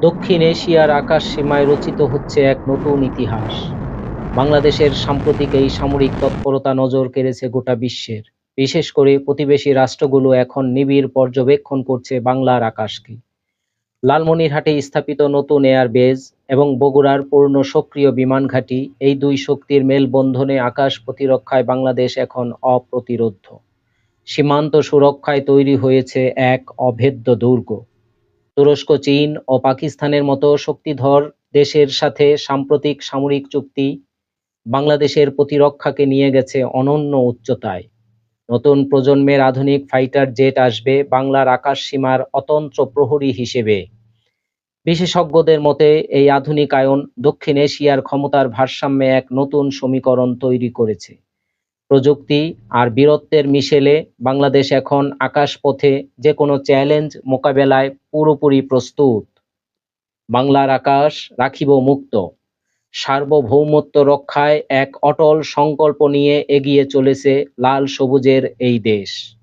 দক্ষিণ এশিয়ার আকাশ সীমায় রচিত হচ্ছে এক নতুন ইতিহাস। বাংলাদেশের সাম্প্রতিক এই সামরিক তৎপরতা নজর কেড়েছে গোটা বিশ্বের। বিশেষ করে প্রতিবেশী রাষ্ট্রগুলো এখন নিবিড় পর্যবেক্ষণ করছে বাংলার আকাশকে। লালমনিরহাটে স্থাপিত নতুন এয়ার বেজ এবং বগুড়ার পূর্ণ সক্রিয় বিমান ঘাঁটি, এই দুই শক্তির মেলবন্ধনে আকাশ প্রতিরক্ষায় বাংলাদেশ এখন অপ্রতিরোধ্য। সীমান্ত সুরক্ষায় তৈরি হয়েছে এক অভেদ্য দুর্গ। তুরস্ক, চীন ও পাকিস্তানের মতো শক্তিধর দেশের সাথে সাম্প্রতিক সামরিক চুক্তি বাংলাদেশের প্রতিরক্ষাকে নিয়ে গেছে অনন্য উচ্চতায়। নতুন প্রজন্মের আধুনিক ফাইটার জেট আসবে বাংলার আকাশ সীমার অতন্ত্র প্রহরী হিসেবে। বিশেষজ্ঞদের মতে এই আধুনিকায়ন দক্ষিণ এশিয়ার ক্ষমতার ভারসাম্যে এক নতুন সমীকরণ তৈরি করেছে। প্রযুক্তি আর বীরত্বের মিশেলে বাংলাদেশ এখন আকাশপথে যে কোনো চ্যালেঞ্জ মোকাবেলায় পুরোপুরি প্রস্তুত। বাংলার আকাশ রাখিব মুক্ত, সার্বভৌমত্ব রক্ষায় এক অটল সংকল্প নিয়ে এগিয়ে চলেছে লাল সবুজের এই দেশ।